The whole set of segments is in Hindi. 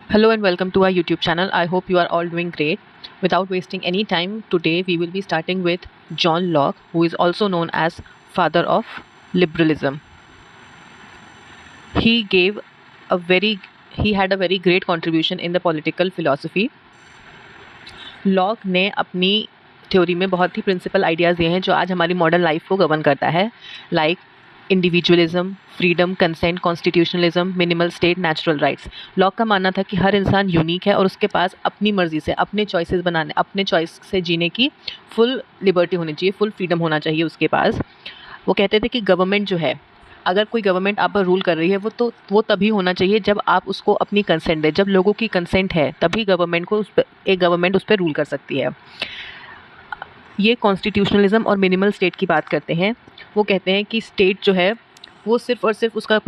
Hello and welcome to our YouTube channel. I hope you are all doing great. Without wasting any time, today we will be starting with John Locke, who is also known as father of liberalism. He gave a very he had a very great contribution in the political philosophy. Lock ने अपनी थ्योरी में बहुत ही प्रिंसिपल आइडियाज़ दिए हैं जो आज हमारी मॉडर्न लाइफ को गवर्न करता है, like individualism, freedom, consent, constitutionalism, minimal state, natural rights. Lock का मानना था कि हर इंसान यूनिक है और उसके पास अपनी मर्जी से अपने चॉइसेस बनाने, अपने चॉइस से जीने की फुल लिबर्टी होनी चाहिए, फुल फ्रीडम होना चाहिए उसके पास। वो कहते थे कि गवर्नमेंट जो है, अगर कोई गवर्नमेंट आप पर रूल कर रही है वो तभी होना चाहिए जब आप उसको अपनी कंसेंट दें। जब लोगों की कंसेंट है तभी गवर्नमेंट उस पर रूल कर सकती है। ये कॉन्स्टिट्यूशनलिज्म और मिनिमल स्टेट की बात करते हैं। वो कहते हैं कि स्टेट जो है वो सिर्फ और सिर्फ उसका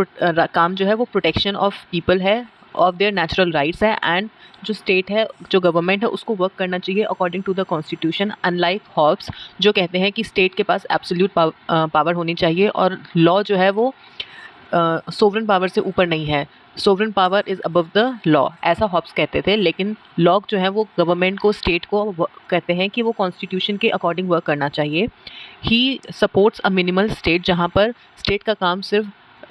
काम जो है वो प्रोटेक्शन ऑफ पीपल है, ऑफ देयर नेचुरल राइट्स है, एंड जो स्टेट है, जो गवर्नमेंट है, उसको वर्क करना चाहिए according to the constitution. Unlike Hobbes जो कहते हैं कि स्टेट के पास एब्सोल्यूट पावर होनी चाहिए और लॉ जो है वो सोवरेन पावर से ऊपर नहीं है। Sovereign power is above the law, ऐसा हॉब्स कहते थे। लेकिन लॉक जो है वो गवर्नमेंट को, स्टेट को कहते हैं कि वो कॉन्स्टिट्यूशन के अकॉर्डिंग वर्क करना चाहिए। He supports a minimal state, जहाँ पर स्टेट का काम सिर्फ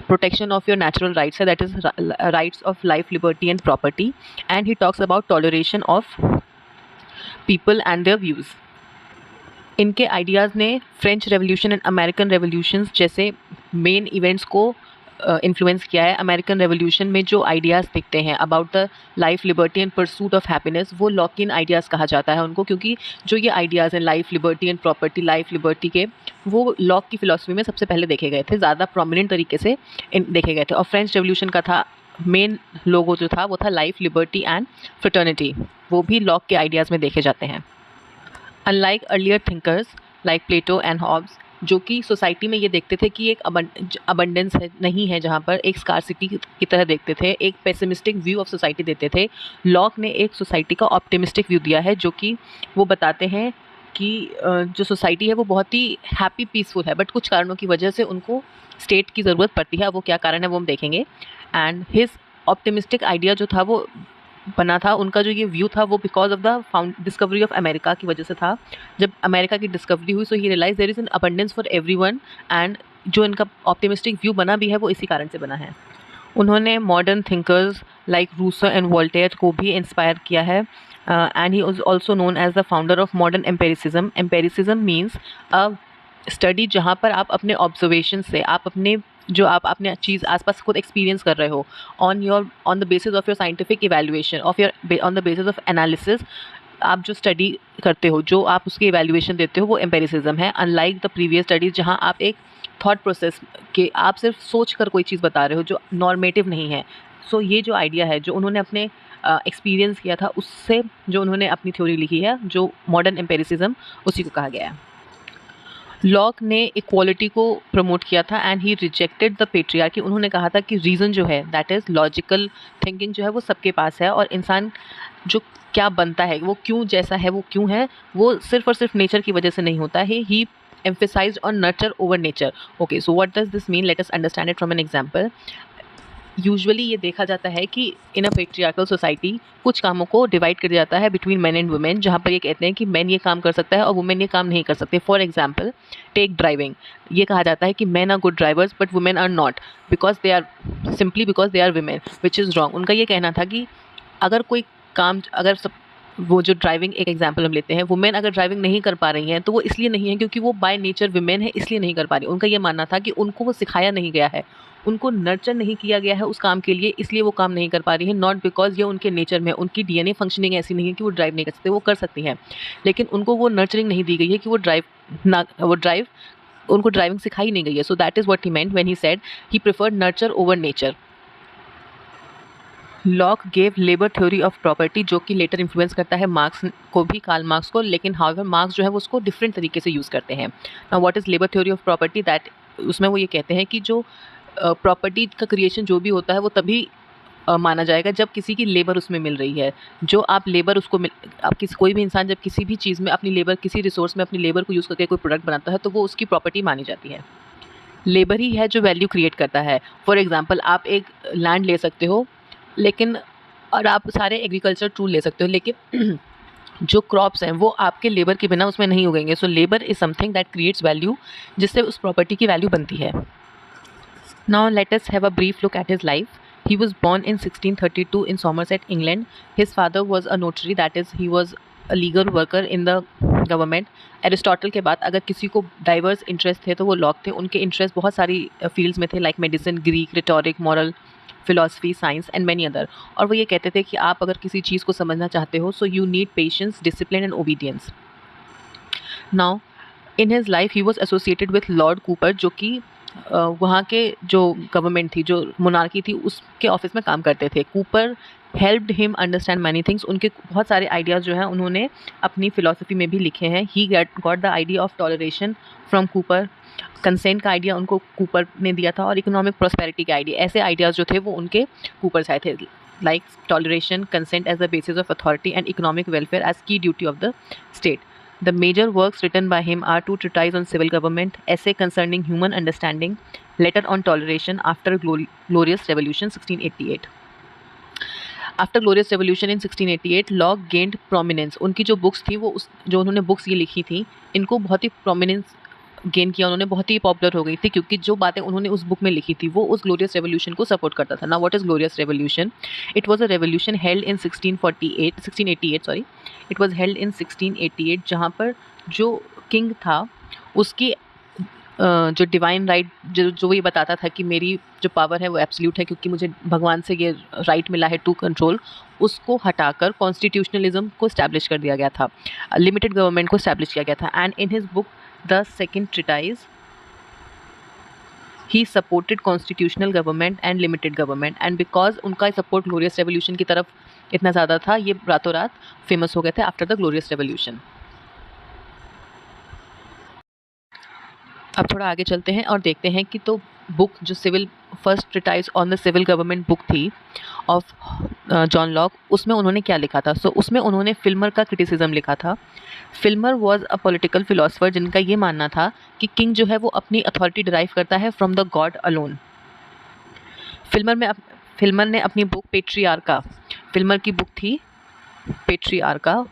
protection of your natural rights है, that is rights of life, liberty and property. And he talks about toleration of people and their views. इनके आइडियाज़ ने French revolution and American revolutions जैसे मेन इवेंट्स को इन्फ्लुएंस किया है। अमेरिकन रेवोल्यूशन में जो आइडियाज़ दिखते हैं about the life, liberty and pursuit of happiness, वो लॉकिन आइडियाज़ कहा जाता है उनको, क्योंकि जो ये आइडियाज़ हैं life, liberty and property, life liberty के, वो लॉक की फिलॉसफी में सबसे पहले देखे गए थे, ज़्यादा प्रोमिनेंट तरीके से देखे गए थे। और फ्रेंच रेवोल्यूशन का था मेन लोगो जो था वो था लाइफ, लिबर्टी एंड फ्रेटर्निटी, वो भी लॉक के आइडियाज़ में देखे जाते हैं। Unlike earlier thinkers like Plato and Hobbes, जो कि सोसाइटी में ये देखते थे कि एक अबंडेंस है, नहीं है, जहाँ पर एक स्कार्सिटी की तरह देखते थे, एक पेसिमिस्टिक व्यू ऑफ सोसाइटी देते थे। लॉक ने एक सोसाइटी का ऑप्टिमिस्टिक व्यू दिया है, जो कि वो बताते हैं कि जो सोसाइटी है वो बहुत ही हैप्पी, पीसफुल है, बट कुछ कारणों की वजह से उनको स्टेट की ज़रूरत पड़ती है। वो क्या कारण है वो हम देखेंगे। एंड हिज ऑप्टिमिस्टिक आइडिया जो था वो बना था, उनका जो ये व्यू था वो because of the discovery of America की वजह से था। जब अमेरिका की डिस्कवरी हुई, so he realize there is an abundance for everyone, and जो इनका ऑप्टिमिस्टिक व्यू बना भी है वो इसी कारण से बना है। उन्होंने modern thinkers like Rousseau and Voltaire को भी इंस्पायर किया है। And he is also known as the founder of modern empiricism. Empiricism means a study जहाँ पर आप अपने ऑब्जर्वेशन से, आप अपने चीज़ आसपास खुद एक्सपीरियंस कर रहे हो, on the basis of your scientific evaluation, on the basis of analysis, आप जो स्टडी करते हो, जो आप उसकी इवैल्यूएशन देते हो, वो एम्पेरिसिज्म है। अनलाइक द प्रीवियस स्टडीज़ जहाँ आप एक थॉट प्रोसेस के, आप सिर्फ सोच कर कोई चीज़ बता रहे हो जो नॉर्मेटिव नहीं है। सो ये जो आइडिया है जो उन्होंने अपने एक्सपीरियंस किया था, उससे जो उन्होंने अपनी थ्योरी लिखी है, जो मॉडर्न एम्पेरिसिज्म, उसी को कहा गया है। लॉक ने इक्वालिटी को प्रमोट किया था and he rejected the patriarchy. उन्होंने कहा था कि रीज़न जो है, दैट इज़ लॉजिकल थिंकिंग, जो है वो सबके पास है, और इंसान जो क्या बनता है, वो क्यों जैसा है, वो क्यों है, वो सिर्फ और सिर्फ नेचर की वजह से नहीं होता है। ही emphasized on nurture over nature. Okay, so what does this mean? Let us understand it from an example. Usually ये देखा जाता है कि इन अ पेट्रियार्कल सोसाइटी कुछ कामों को डिवाइड कर दिया जाता है बिटवीन मैन एंड वुमेन, जहाँ पर ये कहते हैं कि मैन ये काम कर सकता है और वुमेन ये काम नहीं कर सकते। For example, take driving. ये कहा जाता है कि man are good drivers but women are not, because they are women, which is wrong. उनका ये कहना था कि अगर कोई काम, वो जो ड्राइविंग, एक एग्जांपल हम लेते हैं, वुमेन अगर ड्राइविंग नहीं कर पा रही हैं तो वो इसलिए नहीं है क्योंकि वो बाय नेचर वुमेन है, इसलिए नहीं कर पा रही। उनका ये मानना था कि उनको वो सिखाया नहीं गया है, उनको नर्चर नहीं किया गया है उस काम के लिए, इसलिए वो काम नहीं कर पा रही है। नॉट बिकॉज ये उनके नेचर में, उनकी डीएनए फंक्शनिंग ऐसी नहीं है कि वो ड्राइव नहीं कर सकते, वो कर सकती हैं, लेकिन उनको वो नर्चरिंग नहीं दी गई है कि उनको ड्राइविंग सिखाई नहीं गई है। सो that is what he meant when he said he preferred nurture over nature. Lock gave labour theory of property, जो कि लेटर इन्फ्लुएंस करता है मार्क्स को भी, कार्ल मार्क्स को, लेकिन हाउएवर मार्क्स जो है वो उसको डिफरेंट तरीके से यूज़ करते हैं। Now what is labour theory of property? That उसमें वो ये कहते हैं कि जो प्रॉपर्टी का क्रिएशन जो भी होता है वो तभी माना जाएगा जब किसी की लेबर उसमें मिल रही है। जो आप लेबर उसको कोई भी इंसान जब किसी भी चीज़ में अपनी लेबर, किसी रिसोर्स में अपनी लेबर को यूज़ करके कोई प्रोडक्ट बनाता है तो वो उसकी प्रॉपर्टी मानी जाती है। लेबर ही है जो वैल्यू क्रिएट करता है। फॉर एग्जांपल, आप एक लैंड ले सकते हो, लेकिन और आप सारे एग्रीकल्चर टूल ले सकते हो, लेकिन जो क्रॉप्स हैं वो आपके लेबर के बिना उसमें नहीं उगेंगे। So labour is something that creates value, जिससे उस प्रॉपर्टी की वैल्यू बनती है। Now let us have a brief look at his life. He was born in 1632 in Somerset, England. His father was a notary, that is, he was a legal worker in the government. Aristotle के बाद अगर किसी को डाइवर्स इंटरेस्ट थे तो वो लॉक थे। उनके इंटरेस्ट बहुत सारी फील्ड्स में थे, like medicine, Greek, rhetoric, moral, philosophy, science and many other. और वो ये कहते थे कि आप अगर किसी चीज़ को समझना चाहते हो, so you need patience, discipline and obedience. Now in his life he was associated with Lord Cooper, जो कि वहाँ के जो गवर्नमेंट थी, जो मोनार्की थी, उसके ऑफिस में काम करते थे। Cooper helped him understand many things. उनके बहुत सारे आइडियाज़ जो हैं उन्होंने अपनी फ़िलॉसफी में भी लिखे हैं। He got the idea of toleration from Cooper. Consent का आइडिया उनको कूपर ने दिया था, और इकोनॉमिक प्रॉस्पेरिटी के आइडिया, ऐसे आइडियाज़ जो थे वो उनके कूपर से आए थे, like toleration, consent as the basis of authority and economic welfare as की duty of the state. The major works written by him are two treatises on civil government, essay concerning human understanding, letter on toleration after Glorious Revolution 1688. After Glorious Revolution in 1688, Locke gained prominence. उनकी जो बुक्स थी वो जो उन्होंने बुक्स ये लिखी थी, इनको बहुत ही प्रोमिनेंस गेन किया उन्होंने, बहुत ही पॉपुलर हो गई थी, क्योंकि जो बातें उन्होंने उस बुक में लिखी थी वो उस ग्लोरियस रेवोल्यूशन को सपोर्ट करता था। ना what is glorious revolution? It was a revolution held in 1688 sorry, it was held in 1688, जहाँ पर जो किंग था उसकी जो डिवाइन राइट, जो ये बताता था कि मेरी जो पावर है वो एब्सोल्यूट है, क्योंकि मुझे भगवान से ये राइट मिला है टू कंट्रोल, उसको हटाकर कॉन्स्टिट्यूशनलिज्म को इस्टेब्लिश कर दिया गया था, लिमिटेड गवर्नमेंट को इस्टेब्लिश किया गया था। And in his book The second treatise, he supported constitutional government and limited government, and because उनका सपोर्ट ग्लोरियस रेवोल्यूशन की तरफ इतना ज़्यादा था, ये रातों रात फेमस हो गए थे आफ्टर द ग्लोरियस रेवोल्यूशन। अब थोड़ा आगे चलते हैं और देखते हैं कि तो बुक जो civil first treatise on the civil government book थी ऑफ जॉन लॉक, उसमें उन्होंने क्या लिखा था। सो उसमें उन्होंने फिल्मर का क्रिटिसिज्म लिखा था। Filmer was a political philosopher जिनका ये मानना था कि किंग जो है वो अपनी अथॉरिटी डिराइव करता है from the God alone. Filmer ने अपनी बुक पेट्रियार्का, फिल्मर की बुक थी पेट्रियार्का,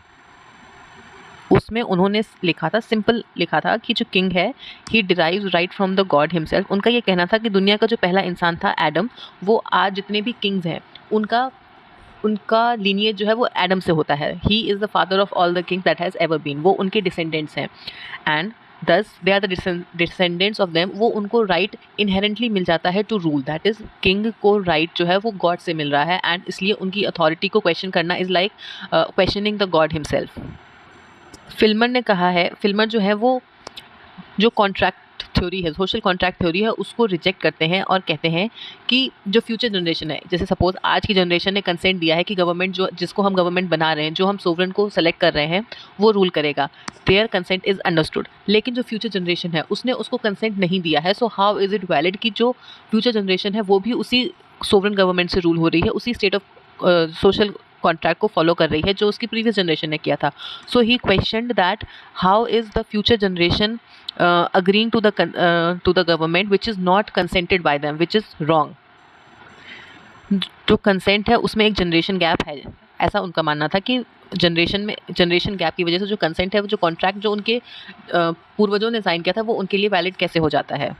उसमें उन्होंने लिखा था, सिंपल लिखा था कि जो किंग है he derives right from the God himself. उनका ये कहना था कि दुनिया का जो पहला इंसान था एडम, वो आज जितने भी किंग्स हैं उनका लीनिएज जो है वो एडम से होता है। He is the father of all the kings that has ever been, वो उनके डिसेंडेंट्स हैं। And thus they are the descendants of them, वो उनको राइट इनहेरेंटली मिल जाता है to rule, that is king को राइट जो है वो गॉड से मिल रहा है, एंड इसलिए उनकी अथॉरिटी को क्वेश्चन करना is like questioning the God himself. Filmer ने कहा है, फिल्मर जो है वो जो कॉन्ट्रैक्ट थ्योरी है, सोशल कॉन्ट्रैक्ट थ्योरी है, उसको रिजेक्ट करते हैं और कहते हैं कि जो फ्यूचर जनरेशन है, जैसे सपोज आज की जनरेशन ने कंसेंट दिया है कि गवर्नमेंट जिसको हम गवर्नमेंट बना रहे हैं, जो हम सोवरेन को सेलेक्ट कर रहे हैं, वो रूल करेगा, देयर कंसेंट इज़ अंडरस्टूड। लेकिन जो फ्यूचर जनरेशन है उसने उसको कंसेंट नहीं दिया है। So how is it valid कि जो फ्यूचर जनरेशन है वो भी उसी सोवरेन गवर्नमेंट से रूल हो रही है, उसी स्टेट ऑफ सोशल कॉन्ट्रैक्ट को फॉलो कर रही है जो उसकी प्रीवियस जनरेशन ने किया था। So he questioned that how is the future generation agreeing to the government which is not consented by them, which is wrong। जो कंसेंट है उसमें एक जनरेशन गैप है, ऐसा उनका मानना था कि जनरेशन गैप की वजह से जो कंसेंट है, वो जो कॉन्ट्रैक्ट जो उनके पूर्वजों ने साइन किया था वो उनके लिए वैलिड कैसे हो जाता है।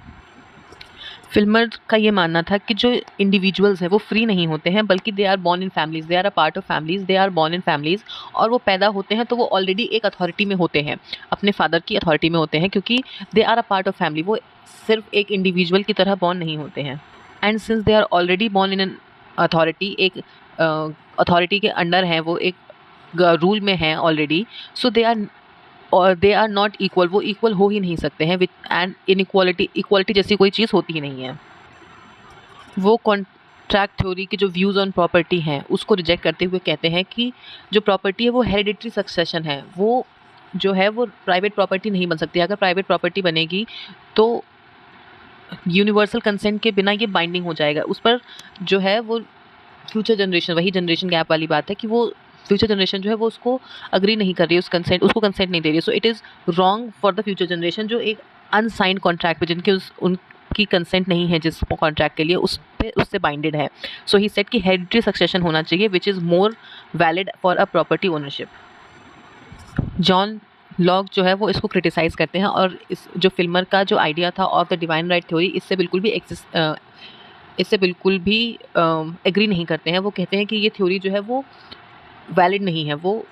फिल्मर का ये मानना था कि जो इंडिविजुअल्स हैं वो फ्री नहीं होते हैं, बल्कि they are born in families, they are a part of families, they are born in families, और वो पैदा होते हैं तो वो ऑलरेडी एक अथॉरिटी में होते हैं, अपने फादर की अथॉरिटी में होते हैं, क्योंकि they are a part of family, वो सिर्फ एक इंडिविजुअल की तरह बॉर्न नहीं होते हैं। And since they are already born in an authority, एक अथॉरिटी के अंडर हैं, वो एक रूल में हैं already, so they are not equal, वो इक्वल हो ही नहीं सकते हैं, विच एंड इक्वालिटी जैसी कोई चीज़ होती ही नहीं है। वो कॉन्ट्रैक्ट थ्योरी के जो व्यूज़ ऑन प्रॉपर्टी हैं उसको रिजेक्ट करते हुए कहते हैं कि जो प्रॉपर्टी है वो हेरिडिटरी सक्सेशन है, वो जो है वो प्राइवेट प्रॉपर्टी नहीं बन सकती। अगर प्राइवेट प्रॉपर्टी बनेगी तो यूनिवर्सल कंसेंट के बिना ये बाइंडिंग हो जाएगा उस पर, जो है वो फ्यूचर जनरेशन, वही जनरेशन गैप वाली बात है कि वो फ्यूचर जनरेशन जो है वो उसको अग्री नहीं कर रही है, उसको कंसेंट नहीं दे रही है। So it is wrong for the future generation जो एक अनसाइंड कॉन्ट्रैक्ट पे जिनके की कंसेंट नहीं है जिस कॉन्ट्रैक्ट के लिए उससे बाइंडेड है. सो ही सेड कि हेरिडिटरी सक्सेशन होना चाहिए which is more valid for a property ownership. John Locke जो है वो इसको क्रिटिसाइज़ करते हैं और इस जो फिल्मर का जो आइडिया था of the divine right theory इससे बिल्कुल भी एग्री नहीं करते हैं. वो कहते हैं कि ये थ्योरी जो है वो वैलिड नहीं है. वो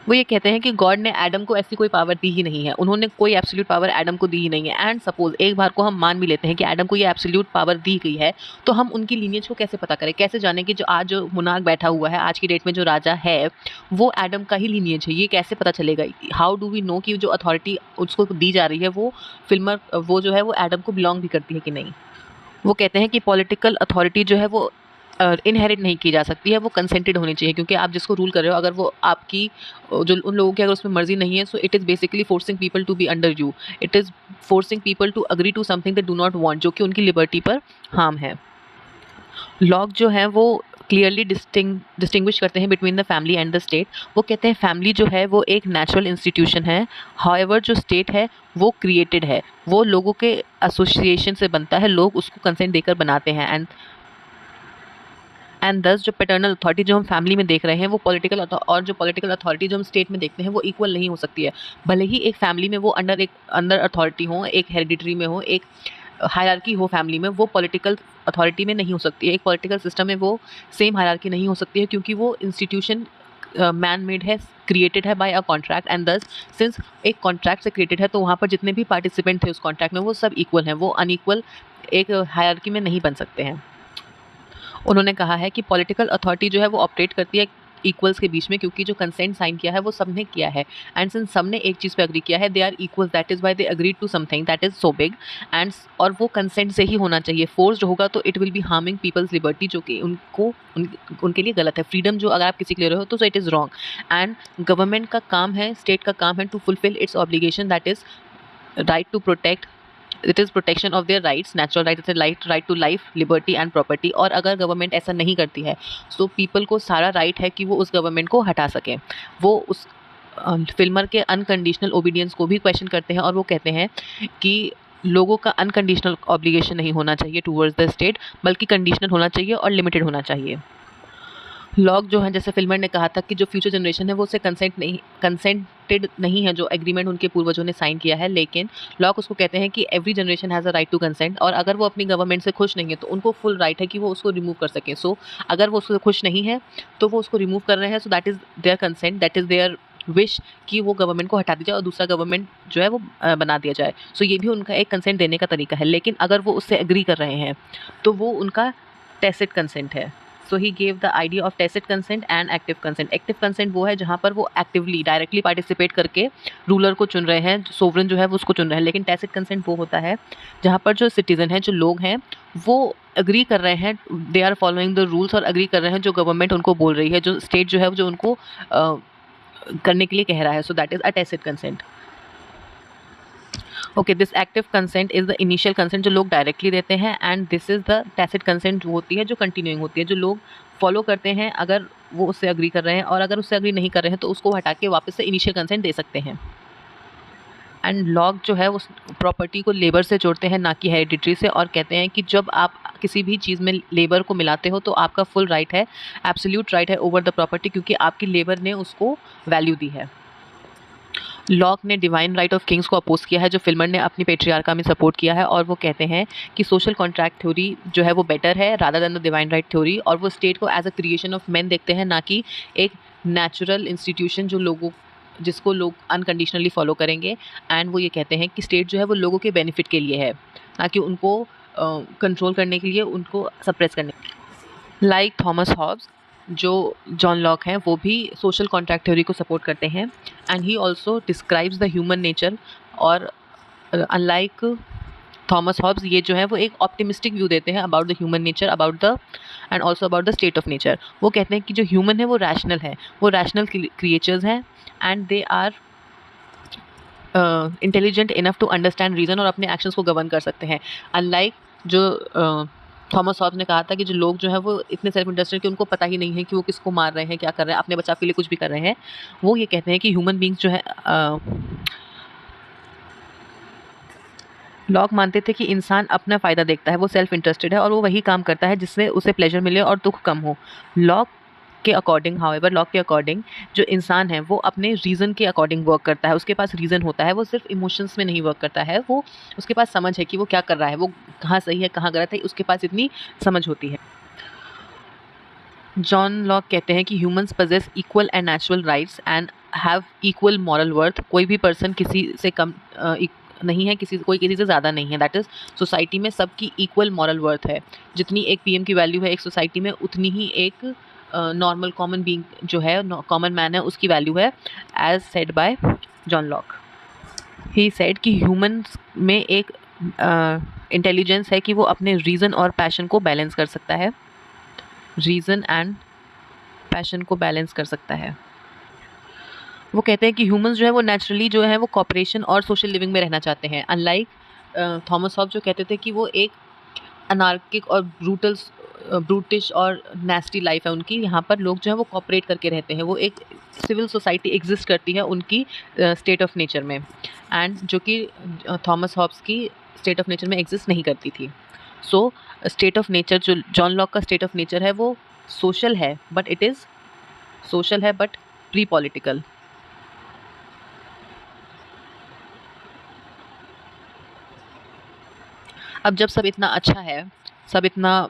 ये कहते हैं कि गॉड ने एडम को ऐसी कोई पावर दी ही नहीं है. उन्होंने कोई एब्सोल्यूट पावर एडम को दी ही नहीं है. एंड सपोज एक बार को हम मान भी लेते हैं कि एडम को ये एब्सोल्यूट पावर दी गई है, तो हम उनकी लीनियज को कैसे पता करें, कैसे जानें कि जो आज जो मुनाक बैठा हुआ है आज की डेट में जो राजा है वो एडम का ही लीनियज है. ये कैसे पता चलेगा? हाउ डू वी नो कि जो अथॉरिटी उसको दी जा रही है वो वो जो है वो एडम को बिलोंग भी करती है कि नहीं. वो कहते हैं कि पॉलिटिकल अथॉरिटी जो है वो इनहेरिट नहीं की जा सकती है, वो कंसेंटेड होनी चाहिए. क्योंकि आप जिसको रूल कर रहे हो अगर वो आपकी जो उन लोगों की अगर उसमें मर्जी नहीं है, so it is basically forcing people to be under you. It is forcing people to agree to something they do not want, जो कि उनकी लिबर्टी पर हार्म है. लॉक जो है वो क्लियरली डिस्टिंग्विश करते हैं between the family and the state. वो कहते हैं फैमिली जो है वो एक नेचुरल इंस्टीट्यूशन है, हाउएवर जो स्टेट है वो क्रिएटेड है, वो लोगों के एसोसिएशन से बनता है, लोग उसको कंसेंट देकर बनाते हैं. एंड दस जो पैटर्नल अथॉरिटी जो हम फैमिली में देख रहे हैं वो पॉलिटिकल अथॉरिटी जो हम स्टेट में देखते हैं वो इक्वल नहीं हो सकती है. भले ही एक फैमिली में वो अंडर अथॉरिटी हो, एक हेरिडिटरी में हो, एक हायरार्की हो फैमिली में, वो पॉलिटिकल अथॉरिटी में नहीं हो सकती है. एक पॉलिटिकल सिस्टम में वो सेम हायरार्की नहीं हो सकती है क्योंकि वो इंस्टीट्यूशन मैन मेड है, क्रिएटेड है बाय अ कॉन्ट्रैक्ट. एंड दस सिंस एक कॉन्ट्रैक्ट से क्रिएटेड है तो वहाँ पर जितने भी पार्टिसिपेंट थे उस कॉन्ट्रैक्ट में वो सब इक्वल हैं, वो अनइक्वल एक हायरार्की में नहीं बन सकते हैं. उन्होंने कहा है कि पॉलिटिकल अथॉरिटी जो है वो ऑपरेट करती है इक्वल्स के बीच में, क्योंकि जो कंसेंट साइन किया है वो सबने किया है. एंड सिंस सबने एक चीज़ पे अग्री किया है, they are equal, that is why they agree to something that is so big. And और वो कंसेंट से ही होना चाहिए. फोर्स्ड होगा तो it will be harming people's liberty, जो कि उनके लिए गलत है. फ्रीडम जो अगर आप किसी के ले रहे हो तो it is wrong. And government का काम है, स्टेट का काम है to fulfil its obligation, that is right to protect, it is protection of their rights, natural rights, right to life, liberty and property. और अगर गवर्नमेंट ऐसा नहीं करती है सो पीपल को सारा राइट है कि वो उस गवर्नमेंट को हटा सकें. वो उस फिल्मर के अनकंडीशनल ओबीडियंस को भी क्वेश्चन करते हैं और वो कहते हैं कि लोगों का अनकंडीशनल ऑब्लिगेशन नहीं होना चाहिए टूवर्ड्स द स्टेट, बल्कि कंडीशनल होना चाहिए और लिमिटेड होना चाहिए. लॉक जो है, जैसे फिल्मर ने कहा था कि जो फ्यूचर जनरेशन है वो उससे कंसेंटेड नहीं है जो एग्रीमेंट उनके पूर्वजों ने साइन किया है. लेकिन लॉक उसको कहते हैं कि every generation has a right to consent, और अगर वो अपनी गवर्नमेंट से खुश नहीं है तो उनको फुल राइट है कि वो उसको रिमूव कर सकें. सो अगर वो उससे खुश नहीं है तो वो उसको रिमूव कर रहे हैं, so that is their consent, that is their wish कि वो गवर्नमेंट को हटा दी जाए और दूसरा गवर्नमेंट जो है वो बना दिया जाए. सो ये भी उनका एक कंसेंट देने का तरीका है. लेकिन अगर वो उससे एग्री कर रहे हैं तो वो उनका टैसिट कंसेंट है. So he gave the idea of tacit consent and active consent. Active consent वो है जहाँ पर वो एक्टिवली डायरेक्टली पार्टिसिपेट करके रूलर को चुन रहे हैं, सोवरेन जो है वो उसको चुन रहे हैं. लेकिन टैसिट कंसेंट वो होता है जहाँ पर जो सिटीजन हैं, जो लोग हैं, वो अग्री कर रहे हैं, they are following the rules, और अग्री कर रहे हैं जो गवर्नमेंट उनको बोल रही है, जो स्टेट जो है जो उनको करने के लिए कह रहा है. सो that is a tacit consent. Okay, this active consent is the initial consent जो लोग डायरेक्टली देते हैं, and this is the tacit consent जो होती है जो कंटिन्यूइंग होती है, जो लोग फॉलो करते हैं अगर वो उससे अग्री कर रहे हैं, और अगर उससे अग्री नहीं कर रहे हैं तो उसको हटा के वापस से इनिशियल कंसेंट दे सकते हैं. एंड लॉक जो है उस प्रॉपर्टी को लेबर से जोड़ते हैं, ना कि हेरिडिटरी से, और कहते हैं कि जब आप किसी भी चीज़ में लेबर को मिलाते हो तो आपका फुल राइट है, एब्सोल्यूट राइट है ओवर द प्रॉपर्टी, क्योंकि आपकी लेबर ने उसको वैल्यू दी है. लॉक ने डिवाइन राइट ऑफ किंग्स को अपोज किया है, जो फिल्मर ने अपनी पेट्रियार्का में सपोर्ट किया है, और वो कहते हैं कि सोशल कॉन्ट्रैक्ट थ्योरी जो है वो बेटर है rather than the divine right theory. और वो स्टेट को as a creation of man देखते हैं, ना कि एक नेचुरल इंस्टीट्यूशन जिसको लोग अनकंडीशनली फॉलो करेंगे. एंड वो ये कहते हैं कि स्टेट जो है वो लोगों के बेनिफिट के लिए है, ना कि उनको कंट्रोल करने के लिए, उनको सप्रेस करने के लिए. लाइक थॉमस हॉब्स, जो जॉन लॉक हैं, वो भी सोशल कॉन्ट्रैक्ट थ्योरी को सपोर्ट करते हैं. And he also describes the human nature. और अनलाइक थॉमस हॉब्स, ये जो है वो एक ऑप्टिमिस्टिक व्यू देते हैं about the human nature, and also about the state of nature. वो कहते हैं कि जो ह्यूमन है वो रैशनल है, वो रैशनल क्रिएचर्स हैं, and they are intelligent enough to understand reason, और अपने एक्शंस को गवर्न कर सकते हैं. अनलाइक जो थॉमस हॉब्स ने कहा था कि जो लोग जो है वो इतने सेल्फ इंटरेस्टेड कि उनको पता ही नहीं है कि वो किसको मार रहे हैं, क्या कर रहे हैं, अपने बचाव के लिए कुछ भी कर रहे हैं. वो ये कहते हैं कि ह्यूमन बींग्स जो है लॉक मानते थे कि इंसान अपना फ़ायदा देखता है, वो सेल्फ इंटरेस्टेड है और वो वही काम करता है जिससे उसे प्लेजर मिले और दुख कम हो। लॉक के अकॉर्डिंग हाउएवर लॉक के अकॉर्डिंग जो इंसान है वो अपने रीज़न के अकॉर्डिंग वर्क करता है, उसके पास रीज़न होता है, वो सिर्फ इमोशंस में नहीं वर्क करता है, वो उसके पास समझ है कि वो क्या कर रहा है, वो कहाँ सही है कहाँ गलत है, उसके पास इतनी समझ होती है। जॉन लॉक कहते हैं कि humans possess equal and natural rights and have equal moral worth. कोई भी पर्सन किसी से कम नहीं है, कोई किसी से ज़्यादा नहीं है। दैट इज़ सोसाइटी में सबकी इक्वल मॉरल वर्थ है। जितनी एक पीएम की वैल्यू है एक सोसाइटी में, उतनी ही एक नॉर्मल कॉमन बीइंग जो है, कॉमन मैन है, उसकी वैल्यू है, as said by John Locke. He said कि ह्यूमंस में एक इंटेलिजेंस है कि वो अपने रीज़न और पैशन को बैलेंस कर सकता है, रीज़न एंड पैशन को बैलेंस कर सकता है। वो कहते हैं कि ह्यूमंस जो है वो नेचुरली जो है वो कॉपरेशन और सोशल लिविंग में रहना चाहते हैं, अनलाइक थॉमस हॉब्स जो कहते थे कि वो एक अनार्किक और ब्रूटिश और नेस्टी लाइफ है उनकी। यहाँ पर लोग जो है वो कॉपरेट करके रहते हैं, वो एक सिविल सोसाइटी एग्जिस्ट करती है उनकी स्टेट ऑफ नेचर में, एंड जो कि थॉमस हॉब्स की स्टेट ऑफ नेचर में एग्जिस्ट नहीं करती थी। सो स्टेट ऑफ नेचर जो जॉन लॉक का स्टेट ऑफ नेचर है वो सोशल है, बट प्री पॉलिटिकल। अब जब सब इतना अच्छा है, सब इतना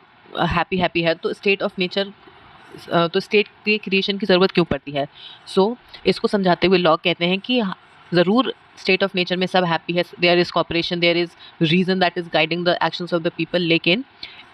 हैप्पी हैप्पी है, तो स्टेट के क्रिएशन की ज़रूरत क्यों पड़ती है? सो इसको समझाते हुए लॉक कहते हैं कि ज़रूर स्टेट ऑफ नेचर में सब हैप्पी है, there is cooperation, there is reason that is guiding the actions of the people, लेकिन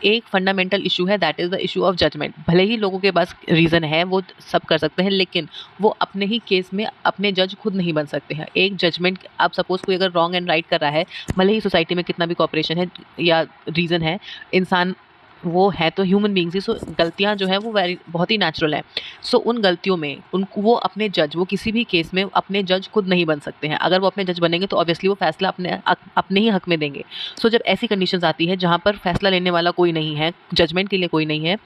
एक फंडामेंटल इशू है, that is the issue of judgement. भले ही लोगों के पास रीज़न है, वो सब कर सकते हैं, लेकिन वो अपने ही केस में अपने जज खुद नहीं बन सकते हैं। एक जजमेंट, आप सपोज़ कोई अगर रॉन्ग एंड राइट कर रहा है, भले ही सोसाइटी में कितना भी कॉपरेशन है या रीज़न है, इंसान वो है तो ह्यूमन बीइंग्स ही। सो गलतियाँ जो हैं वो बहुत ही नेचुरल है। सो उन गलतियों में उनको वो अपने जज, वो किसी भी केस में अपने जज खुद नहीं बन सकते हैं। अगर वो अपने जज बनेंगे तो ऑब्वियसली वो फैसला अपने ही हक में देंगे। सो जब ऐसी कंडीशंस आती है जहाँ पर फैसला लेने वाला कोई नहीं है, जजमेंट के लिए कोई नहीं है,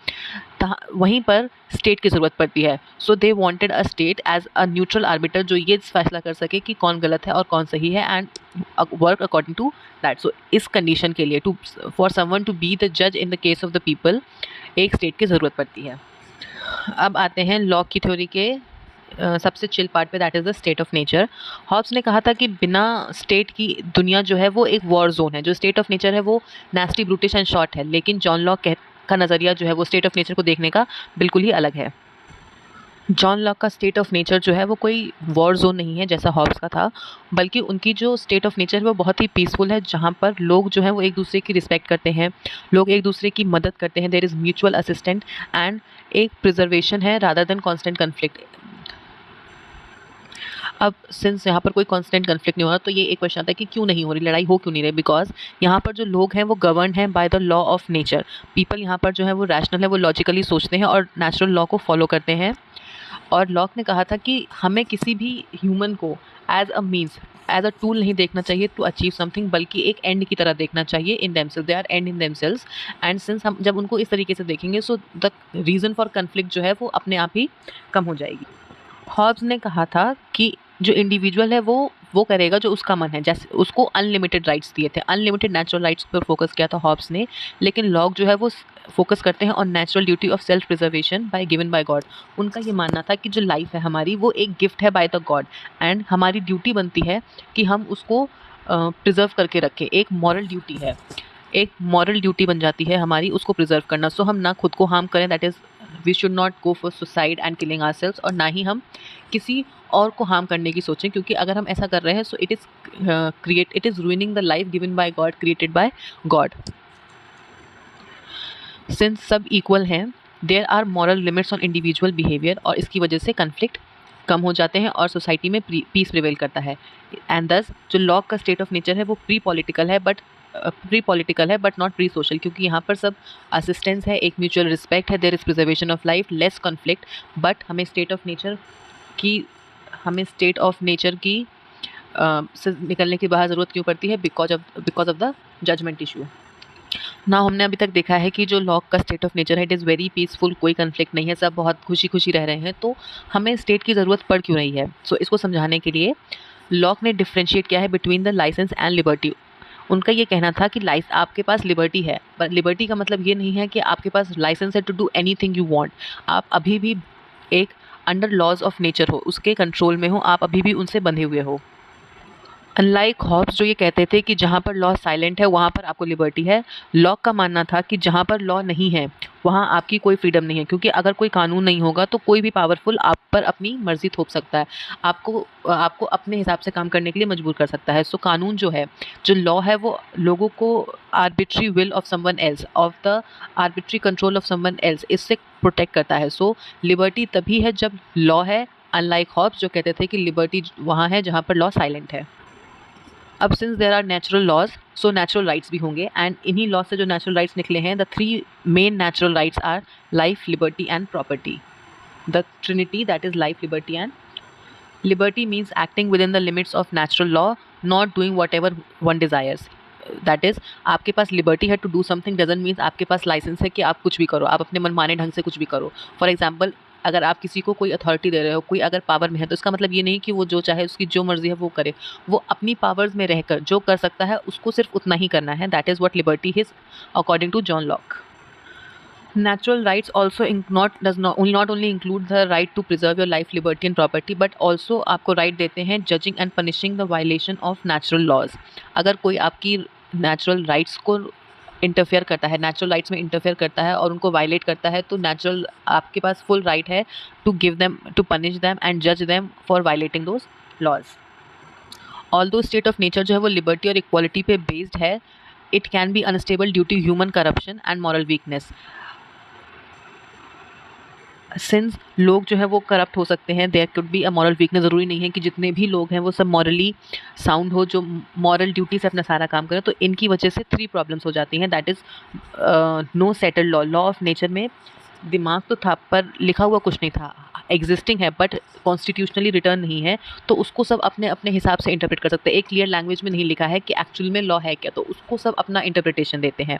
वहीं पर स्टेट की ज़रूरत पड़ती है। So they wanted a state as a neutral arbiter, जो ये फैसला कर सके कि कौन गलत है और कौन सही है, and work according to that. So इस कंडीशन के लिए for someone to be the जज in the case of the people, एक स्टेट की ज़रूरत पड़ती है। अब आते हैं लॉक की थ्योरी के सबसे चिल पार्ट पे, that is the state of nature. Hobbes ने कहा था कि बिना स्टेट की दुनिया जो है वो एक वॉर जोन है। जो स्टेट ऑफ नेचर है वो नेस्टी, ब्रूटिश एंड शॉर्ट है, लेकिन जॉन लॉक का नज़रिया जो है वो स्टेट ऑफ नेचर को देखने का बिल्कुल ही अलग है। जॉन लॉक का स्टेट ऑफ नेचर जो है वो कोई वॉर जोन नहीं है जैसा हॉब्स का था, बल्कि उनकी जो स्टेट ऑफ नेचर है वो बहुत ही पीसफुल है, जहाँ पर लोग जो हैं वो एक दूसरे की रिस्पेक्ट करते हैं, लोग एक दूसरे की मदद करते हैं, there is mutual assistant and एक प्रिजर्वेशन है रादर देन कॉन्स्टेंट कन्फ्लिक्ट। अब सिंस यहाँ पर कोई कांस्टेंट कन्फ्लिक्ट नहीं हो रहा, तो ये एक क्वेश्चन आता है कि क्यों नहीं हो रही, लड़ाई हो क्यों नहीं रही? बिकॉज यहाँ पर जो लोग हैं वो गवर्न हैं by the law of nature. People यहाँ पर जो है वो रैशनल है, वो लॉजिकली सोचते हैं और नेचुरल लॉ को फॉलो करते हैं। और लॉक ने कहा था कि हमें किसी भी ह्यूमन को as a means, as a tool नहीं देखना चाहिए टू अचीव समथिंग, बल्कि एक एंड की तरह देखना चाहिए in themselves. They are end in themselves, and since हम जब उनको इस तरीके से देखेंगे, so the reason for conflict जो है वो अपने आप ही कम हो जाएगी। हॉब्स ने कहा था कि जो इंडिविजुअल है वो करेगा जो उसका मन है। जैसे उसको अनलिमिटेड राइट्स दिए थे, अनलिमिटेड नेचुरल राइट्स पर फोकस किया था हॉब्स ने, लेकिन लॉक जो है वो फोकस करते हैं on natural duty of self preservation bye given by God. उनका ये मानना था कि जो लाइफ है हमारी वो एक गिफ्ट है बाय द गॉड, एंड हमारी ड्यूटी बनती है कि हम उसको प्रिजर्व करके रखें। एक मॉरल ड्यूटी है, एक मॉरल ड्यूटी बन जाती है हमारी उसको प्रिजर्व करना। सो हम ना खुद को हार्म करें, that is we should not go for suicide and killing ourselves, और ना ही हम किसी और को हार्म करने की सोचें, क्योंकि अगर हम ऐसा कर रहे हैं so it is ruining the life given by God, created by God. Since सब इक्वल हैं, there are moral limits on individual behaviour, और इसकी वजह से कन्फ्लिक्ट कम हो जाते हैं और सोसाइटी में पीस प्रिवेल करता है। एंड दस जो लॉक का स्टेट ऑफ नेचर है वो प्री पॉलिटिकल है बट नॉट प्री सोशल, क्योंकि यहाँ पर सब असिस्टेंस है, एक म्यूचुअल रिस्पेक्ट है, there is preservation of life, less conflict. But हमें स्टेट ऑफ नेचर की से निकलने की बाहर ज़रूरत क्यों पड़ती है? Because of the judgement issue. ना हमने अभी तक देखा है कि जो लॉक का स्टेट ऑफ नेचर है इट इज़ वेरी पीसफुल, कोई कन्फ्लिक्ट नहीं है, सब बहुत खुशी खुशी रह रहे हैं, तो हमें स्टेट की ज़रूरत पड़ क्यों रही है? सो इसको समझाने के लिए लॉक ने डिफ्रेंशिएट किया है between the licence and liberty. उनका ये कहना था कि आपके पास लिबर्टी है, पर लिबर्टी का मतलब ये नहीं है कि आपके पास लाइसेंस है to do anything you want. आप अभी भी एक अंडर लॉज ऑफ नेचर हो, उसके कंट्रोल में हो, आप अभी भी उनसे बंधे हुए हो। अनलाइक हॉब्स जो ये कहते थे कि जहाँ पर लॉ साइलेंट है वहाँ पर आपको लिबर्टी है, लॉक का मानना था कि जहाँ पर लॉ नहीं है वहाँ आपकी कोई फ्रीडम नहीं है, क्योंकि अगर कोई कानून नहीं होगा तो कोई भी पावरफुल आप पर अपनी मर्जी थोप सकता है, आपको अपने हिसाब से काम करने के लिए मजबूर कर सकता है। सो कानून जो है, जो लॉ है, वो लोगों को arbitrary will of someone else, of the arbitrary control of someone else, इससे प्रोटेक्ट करता है। सो लिबर्टी तभी है जब लॉ है, अनलाइक हॉब्स जो कहते थे कि लिबर्टी वहाँ है जहाँ पर लॉ साइलेंट है। अब since there are natural laws, so natural rights भी होंगे, एंड इन्हीं लॉज से जो नेचुरल राइट्स निकले हैं, the 3 main natural rights our life, liberty and property. The Trinity, that is life, liberty and liberty means acting within the limits of natural law, not doing whatever one desires. That is आपके पास लिबर्टी है to do something doesn't means आपके पास लाइसेंस है कि आप कुछ भी करो, आप अपने मनमाने ढंग से कुछ भी करो। फॉर एग्जाम्पल, अगर आप किसी को कोई अथॉरिटी दे रहे हो, कोई अगर पावर में है, तो इसका मतलब ये नहीं कि वो जो चाहे, उसकी जो मर्जी है वो करे। वो अपनी पावर्स में रहकर जो कर सकता है उसको सिर्फ उतना ही करना है। That is what liberty is according to John Locke. Natural rights also not only include the right to preserve your life, liberty and property, but also आपको right देते हैं judging and punishing the violation of natural laws। अगर कोई आपकी natural rights को इंटरफेयर करता है, नेचुरल राइट्स में इंटरफेयर करता है और उनको वायलेट करता है, तो नेचुरल आपके पास फुल राइट है to give them, to punish them and जज them for violating those laws. Although state of nature जो है वो लिबर्टी और इक्वालिटी पे बेस्ड है, it can be unstable due to human corruption and moral weakness. Since लोग जो है वो करप्ट हो सकते हैं, there could be a moral weakness. ज़रूरी नहीं है कि जितने भी लोग हैं वो सब मॉरली साउंड हो, जो मॉरल ड्यूटी से अपना सारा काम करें। तो इनकी वजह से 3 प्रॉब्लम्स हो जाती हैं। That is no settled law, law of nature में दिमाग तो था पर लिखा हुआ कुछ नहीं था, एग्जिस्टिंग है बट कॉन्स्टिट्यूशनली रिटर्न नहीं है, तो उसको सब अपने अपने हिसाब से इंटरप्रेट कर सकते हैं। एक क्लियर लैंग्वेज में नहीं लिखा है कि एक्चुअल में लॉ है क्या, तो उसको सब अपना इंटरप्रिटेशन देते हैं।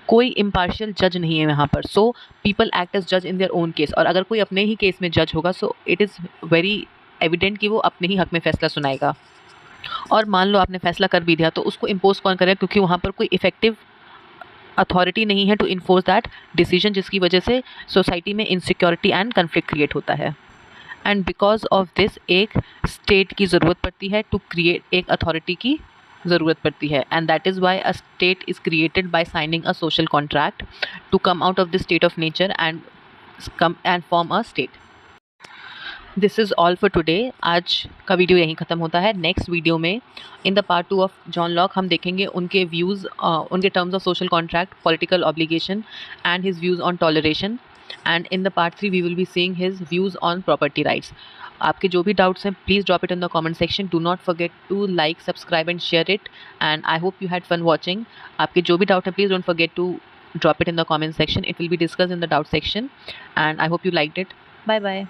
कोई इम्पार्शियल जज नहीं है यहाँ पर। सो पीपल एक्ट एज जज इन देयर ओन केस, और अगर कोई अपने ही केस में जज होगा, सो इट इज़ वेरी एविडेंट कि वो अपने ही हक में फैसला सुनाएगा। और मान लो आपने फैसला कर भी दिया, तो उसको इम्पोज कौन करेगा, क्योंकि वहाँ पर कोई इफेक्टिव अथॉरिटी नहीं है टू इन्फोर्स दैट डिसीजन, जिसकी वजह से सोसाइटी में इनसिक्योरिटी एंड कन्फ्लिक्ट क्रिएट होता है। एंड बिकॉज ऑफ दिस एक स्टेट की ज़रूरत पड़ती है टू क्रिएट, एक अथॉरिटी की ज़रूरत पड़ती है, and that is why a state is created by signing a social contract to come out of the state of nature and come and form a state. This is all for today. आज का वीडियो यहीं ख़त्म होता है। नेक्स्ट वीडियो में in the part 2 of John Locke हम देखेंगे उनके व्यूज़, उनके terms of social contract, political obligation and his views on toleration. And in the part 3 we will be seeing his views on property rights. आपके जो भी डाउट्स हैं, please drop it in the comment section. Do not forget to like, subscribe and share it, and I hope you had fun watching. आपके जो भी डाउट हैं, please don't forget to drop it in the comment section. It will be discussed in the doubt section, and I hope you liked it. Bye bye.